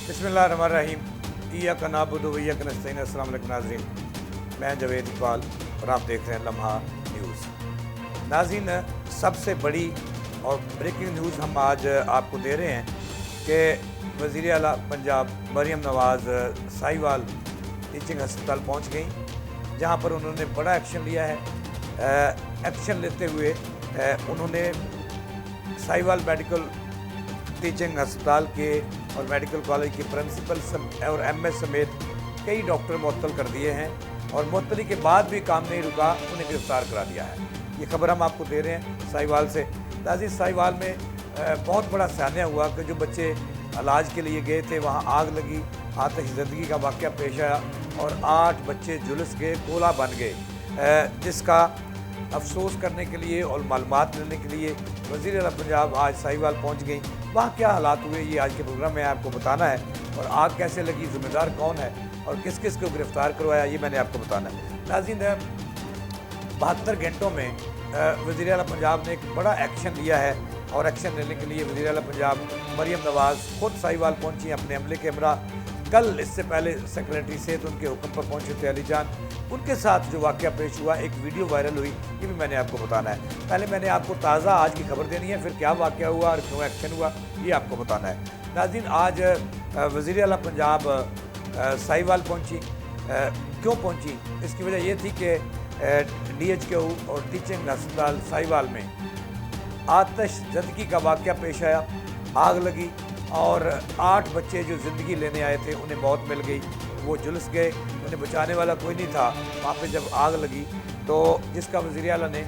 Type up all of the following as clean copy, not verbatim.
बिस्मिल्लाहिर्रहमानिर्रहीम। इय्याका नअबुदु व इय्याका नस्तईन। अस्सलाम वालेकुम नाज़रीन, मैं जावेद इकबाल और आप देख रहे हैं लम्हा न्यूज़। नाज़रीन, सबसे बड़ी और ब्रेकिंग न्यूज़ हम आज आपको दे रहे हैं कि वज़ीर आला पंजाब मरियम नवाज़ साहिवाल टीचिंग हस्पताल पहुँच गई, जहाँ पर उन्होंने बड़ा एक्शन लिया है। एक्शन लेते हुए उन्होंने साहिवाल मेडिकल टीचिंग हस्पताल के और मेडिकल कॉलेज के प्रिंसिपल और एमएस समेत कई डॉक्टर मुअत्तल कर दिए हैं और मुअत्तली के बाद भी काम नहीं रुका, उन्हें गिरफ़्तार करा दिया है। ये खबर हम आपको दे रहे हैं साहिवाल से। नाज़रीन, साहिवाल में बहुत बड़ा सान्या हुआ कि जो बच्चे इलाज के लिए गए थे वहाँ आग लगी, आतिश ज़दगी का वाक़या पेश आया और 8 बच्चे झुलस गए, कोला बन गए, जिसका अफसोस करने के लिए और मालूमात लेने के लिए वज़ीर आला पंजाब आज साहिवाल पहुंच गई। वहाँ क्या हालात हुए ये आज के प्रोग्राम में आपको बताना है, और आग कैसे लगी, ज़िम्मेदार कौन है और किस किस को गिरफ़्तार करवाया, ये मैंने आपको बताना है। नाज़रीन, 72 घंटों में वज़ीर आला पंजाब ने एक बड़ा एक्शन लिया है और एक्शन लेने के लिए वज़ीर आला पंजाब मरियम नवाज़ ख़ुद साहिवाल पहुँची अपने अमले के हमरा। कल इससे पहले सेक्रेटरी सेहत उनके हुक्म पर पहुंचे थे अली जान, उनके साथ जो वाक़या पेश हुआ, एक वीडियो वायरल हुई, ये भी मैंने आपको बताना है। पहले मैंने आपको ताज़ा आज की खबर देनी है, फिर क्या वाक़या हुआ और क्यों एक्शन हुआ ये आपको बताना है। नाज़रीन, आज वज़ीर आला पंजाब साहिवाल पहुंची। क्यों पहुंची? इसकी वजह ये थी कि DHQ और टीचिंग हस्पताल साहिवाल में आतिश ज़दगी का वाक़या पेश आया, आग लगी और 8 बच्चे जो ज़िंदगी लेने आए थे उन्हें मौत मिल गई, वो झुलस गए, उन्हें बचाने वाला कोई नहीं था। वहाँ पे जब आग लगी तो जिसका वज़ीर आला ने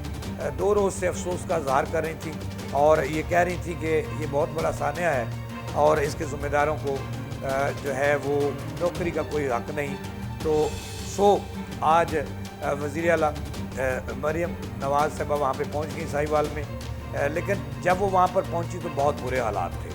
2 रोज़ से अफसोस का इज़हार कर रही थी और ये कह रही थी कि ये बहुत बड़ा सान्या है और इसके ज़िम्मेदारों को जो है वो नौकरी का कोई हक़ नहीं। तो आज वज़ीर आला मरियम नवाज़ साहबा वहाँ पे पहुँच गई साहिवाल में, लेकिन जब वो वहाँ पर पहुँची तो बहुत बुरे हालात थे।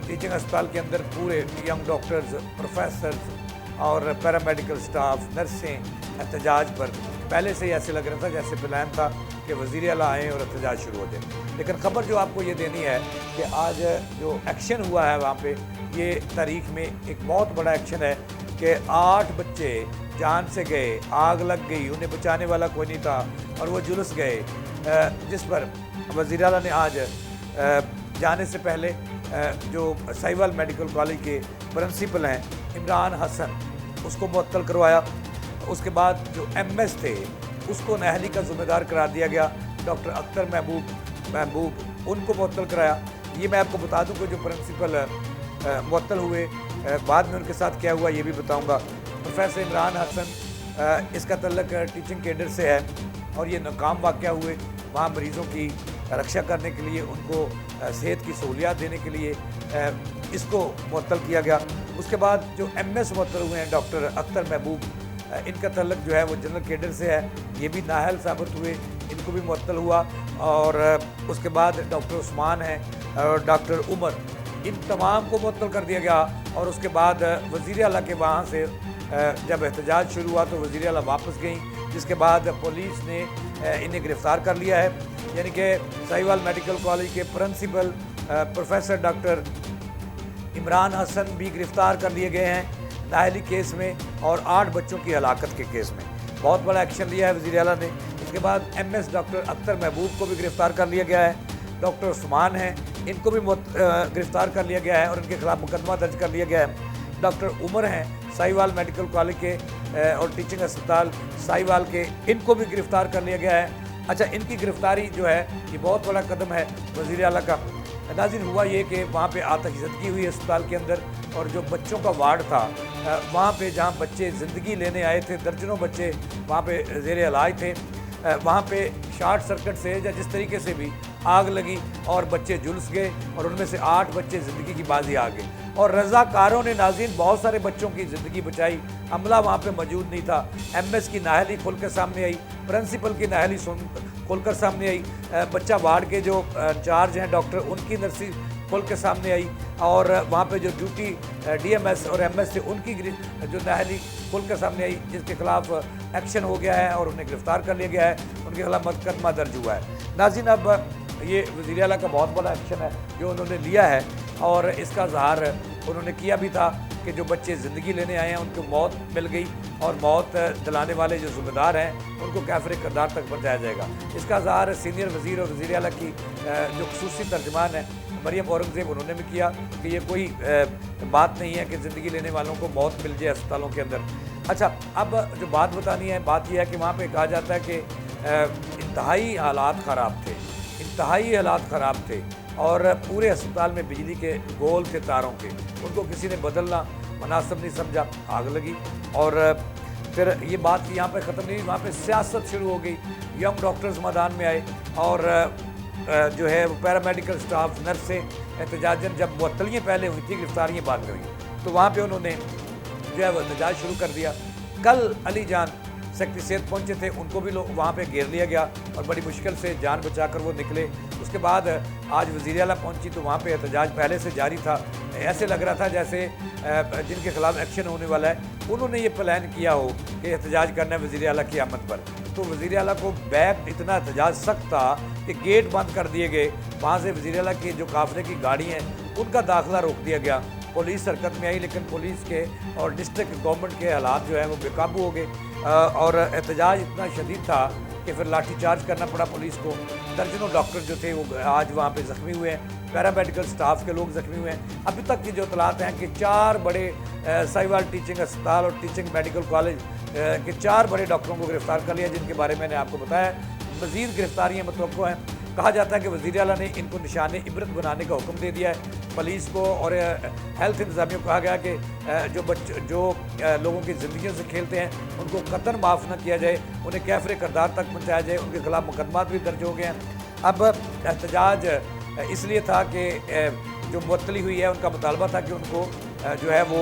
टीचिंग अस्पताल के अंदर पूरे यंग डॉक्टर्स, प्रोफेसर्स और पैरामेडिकल स्टाफ, नर्सें एहतजाज पर पहले से ही ऐसे लग रहा था जैसे प्लान था कि वज़ीर आला आएँ और एहतजाज शुरू हो जाए। लेकिन ख़बर जो आपको ये देनी है कि आज जो एक्शन हुआ है वहाँ पे, ये तारीख़ में एक बहुत बड़ा एक्शन है कि 8 बच्चे जान से गए, आग लग गई, उन्हें बचाने वाला कोई नहीं था और वो झुलस गए, जिस पर वज़ीर आला ने आज जाने से पहले जो साहिवाल मेडिकल कॉलेज के प्रिंसिपल हैं इमरान हसन, उसको मुअत्तल करवाया। उसके बाद जो MS थे उसको नाअहली का ज़िम्मेदार करार दिया गया। डॉक्टर अख्तर महबूब उनको मुअत्तल कराया। ये मैं आपको बता दूं कि जो प्रिंसिपल मुअत्तल हुए बाद में उनके साथ क्या हुआ ये भी बताऊंगा। प्रोफेसर इमरान हसन, इसका तल्लुक टीचिंग कैडर से है और ये नाकाम वाक़या हुए। वहाँ मरीज़ों की रक्षा करने के लिए, उनको सेहत की सहूलियात देने के लिए इसको मुअत्तल किया गया। उसके बाद जो MS मुअत्तल हुए हैं डॉक्टर अख्तर महबूब, इनका तल्लुक जो है वो जनरल कैडर से है, ये भी नाअहल साबित हुए, इनको भी मुअत्तल हुआ। और उसके बाद डॉक्टर उस्मान हैं और डॉक्टर उमर, इन तमाम को मुअत्तल कर दिया गया। और उसके बाद वज़ीर आला के वहाँ से जब एहतजाज शुरू हुआ तो वज़ीर आला वापस गई, जिसके बाद पुलिस ने इन्हें गिरफ़्तार कर लिया है। यानी कि साहिवाल मेडिकल कॉलेज के principal professor doctor Imran Hasan भी गिरफ़्तार कर लिए गए हैं नाअहली केस में और 8 बच्चों की हलाकत के केस में। बहुत बड़ा एक्शन लिया है वज़ीर आला ने। इसके बाद MS डॉक्टर अख्तर महबूब को भी गिरफ़्तार कर लिया गया है। डॉक्टर उस्मान हैं, इनको भी गिरफ़्तार कर लिया गया है और इनके ख़िलाफ़ मुकदमा दर्ज कर लिया गया है। डॉक्टर उमर हैं साहिवाल मेडिकल कॉलेज के और टीचिंग अस्पताल साहिवाल के, इनको भी गिरफ़्तार कर लिया गया है। अच्छा, इनकी गिरफ़्तारी जो है ये बहुत बड़ा कदम है वज़ीर आला का। नाज़रीन, हुआ ये कि वहाँ पे आतिश ज़दगी हुई अस्पताल के अंदर और जो बच्चों का वार्ड था वहाँ पे जहाँ बच्चे ज़िंदगी लेने आए थे, दर्जनों बच्चे वहाँ पे ज़ेरे इलाज थे, वहाँ पे शॉर्ट सर्किट से या जिस तरीके से भी आग लगी और बच्चे झुलस गए और उनमें से 8 बच्चे ज़िंदगी की बाजी आ गई और रज़ाकारों ने नाज़रीन बहुत सारे बच्चों की ज़िंदगी बचाई। अमला वहाँ पे मौजूद नहीं था। MS की नाअहली खुल कर सामने आई, प्रिंसिपल की नाअहली खुल कर सामने आई, बच्चा वार्ड के जो इंचार्ज हैं डॉक्टर, उनकी नर्सी खुल के सामने आई और वहाँ पे जो ड्यूटी DMS और MS थे उनकी जो नाअहली खुल कर सामने आई, जिसके खिलाफ एक्शन हो गया है और उन्हें गिरफ़्तार कर लिया गया है, उनके खिलाफ मुकदमा दर्ज हुआ है। नाज़रीन, अब ये वज़ीर आला का बहुत बड़ा एक्शन है जो उन्होंने लिया है और इसका इज़हार انہوں نے کیا بھی تھا کہ جو بچے زندگی لینے آئے ہیں ان کو موت مل گئی اور موت دلانے والے جو ذمہ دار ہیں ان کو کافر کردار تک پہنچایا جائے گا۔ اس کا اظہار سینئر وزیر اور وزیر اعلیٰ کی جو خصوصی ترجمان ہے مریم اورنگزیب، انہوں نے بھی کیا کہ یہ کوئی بات نہیں ہے کہ زندگی لینے والوں کو موت مل جائے اسپتالوں کے اندر۔ اچھا، اب جو بات بتانی ہے، بات یہ ہے کہ وہاں پہ کہا جاتا ہے کہ انتہائی حالات خراب تھے اور پورے اسپتال میں بجلی کے گول تھے تاروں کے، ان کو کسی نے بدلنا مناسب نہیں سمجھا، آگ لگی۔ اور پھر یہ بات یہاں پہ ختم نہیں، وہاں پہ سیاست شروع ہو گئی، ینگ ڈاکٹرز میدان میں آئے اور جو ہے وہ پیرامیڈیکل سٹاف، نرسیں احتجاجاً، جب معطلیاں پہلے ہوئی تھی، گرفتاریاں بعد میں ہوئی، تو وہاں پہ انہوں نے جو ہے وہ احتجاج شروع کر دیا۔ کل علی جان سیکٹری صحت پہنچے تھے، ان کو بھی وہاں پہ گھیر لیا گیا اور بڑی مشکل سے جان بچا کر وہ نکلے۔ اس کے بعد آج وزیر اعلیٰ پہنچی تو وہاں پہ احتجاج پہلے سے جاری تھا، ایسے لگ رہا تھا جیسے جن کے خلاف ایکشن ہونے والا ہے انہوں نے یہ پلان کیا ہو کہ احتجاج کرنا ہے وزیر اعلیٰ کی آمد پر۔ تو وزیر اعلیٰ کو بیک اتنا احتجاج سخت تھا کہ گیٹ بند کر دیے گئے، وہاں سے وزیر اعلیٰ کی جو قافلے کی گاڑی ہیں ان کا داخلہ روک دیا گیا، پولیس حرکت میں آئی، لیکن پولیس کے اور ڈسٹرکٹ گورنمنٹ کے حالات جو ہیں وہ بے قابو ہو گئے اور احتجاج اتنا شدید تھا کہ پھر لاٹھی چارج کرنا پڑا پولیس کو۔ درجنوں ڈاکٹر جو تھے وہ آج وہاں پہ زخمی ہوئے ہیں، پیرامیڈیکل سٹاف کے لوگ زخمی ہوئے ہیں۔ ابھی تک کی جو اطلاعات ہیں کہ 4 بڑے ساہیوال ٹیچنگ اسپتال اور ٹیچنگ میڈیکل کالج کے 4 بڑے ڈاکٹروں کو گرفتار کر لیا، جن کے بارے میں نے آپ کو بتایا۔ مزید گرفتاریاں متوقع ہیں۔ کہا جاتا ہے کہ وزیر اعلیٰ نے ان کو نشان عبرت بنانے کا حکم دے دیا ہے پولیس کو اور ہیلتھ انتظامیہ کو۔ کہا گیا کہ جو لوگوں کی زندگیوں سے کھیلتے ہیں ان کو قطعاً معاف نہ کیا جائے، انہیں کیفر کردار تک پہنچایا جائے، ان کے خلاف مقدمات بھی درج ہو گئے ہیں۔ اب احتجاج اس لیے تھا کہ جو معطلی ہوئی ہے ان کا مطالبہ تھا کہ ان کو جو ہے وہ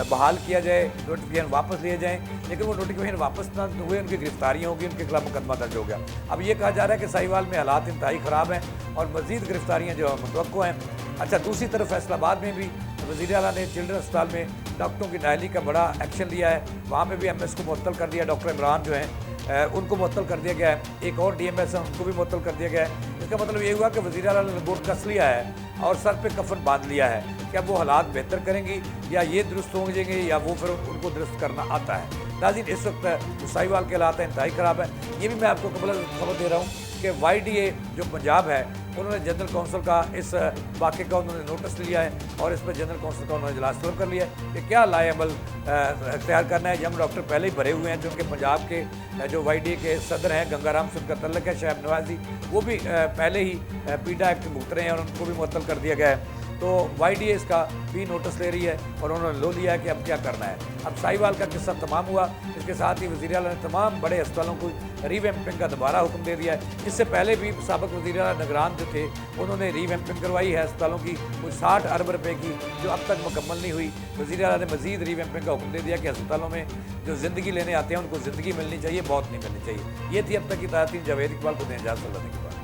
بحال کیا جائے، نوٹیفیکیشن واپس لیے جائیں، لیکن وہ نوٹیفیکیشن واپس نہ ہوئے، ان کی گرفتاریاں ہوگی، ان کے خلاف مقدمہ درج ہو گیا۔ اب یہ کہا جا رہا ہے کہ ساہیوال میں حالات انتہائی خراب ہیں اور مزید گرفتاریاں جو متوقع ہیں۔ اچھا، دوسری طرف فیصل آباد میں بھی وزیر اعلیٰ نے چلڈرن اسپتال میں ڈاکٹروں کی نااہلی کا بڑا ایکشن لیا ہے، وہاں پہ بھی MS کو معطل کر دیا، ڈاکٹر عمران جو ہیں ان کو معطل کر دیا گیا ہے، ایک اور DMS ہیں ان کو بھی معطل کر دیا گیا ہے۔ اس کا مطلب یہ ہوا کہ وزیر اعلیٰ نے لنگوٹ کس لیا ہے اور سر پہ کفن باندھ لیا ہے کہ اب وہ حالات بہتر کریں گی یا یہ درست ہوں گے یا وہ پھر ان کو درست کرنا آتا ہے۔ ناظرین، اس وقت جو ساہیوال کے حالات ہیں انتہائی خراب ہیں۔ یہ بھی میں آپ کو قبل خبر دے رہا ہوں کہ YDA جو پنجاب ہے انہوں نے جنرل کونسل کا اس واقعے کا انہوں نے نوٹس لیا ہے اور اس پہ جنرل کونسل کا انہوں نے اجلاس طلب کر لیا ہے کہ کیا لائے عمل اختیار کرنا ہے۔ یم ڈاکٹر پہلے ہی بھرے ہوئے ہیں، جو ان کے پنجاب کے جو YDA کے صدر ہیں گنگا رام سے ان کا تعلق ہے، شعیب نوازی، وہ بھی پہلے ہی پیڈا ایکٹ بھگت رہے ہیں اور ان کو بھی معطل کر دیا گیا ہے۔ تو YDA اس کا بھی نوٹس لے رہی ہے اور انہوں نے لو لیا ہے کہ اب کیا کرنا ہے۔ اب ساہیوال کا قصہ تمام ہوا، اس کے ساتھ ہی وزیر اعلیٰ نے تمام بڑے اسپتالوں کو ری ویمپنگ کا دوبارہ حکم دے دیا ہے۔ اس سے پہلے بھی سابق وزیر اعلیٰ نگران جو تھے انہوں نے ری ویمپنگ کروائی ہے اسپتالوں کی، کوئی 60 ارب روپے کی، جو اب تک مکمل نہیں ہوئی۔ وزیر اعلیٰ نے مزید ری ویمپنگ کا حکم دے دیا کہ اسپتالوں میں جو زندگی لینے آتے ہیں ان کو زندگی ملنی چاہیے، موت نہیں ملنی چاہیے۔ یہ تھی اب تک کی تازہ ترین جاوید اقبال کو دیں اجازت، اللہ کے بعد۔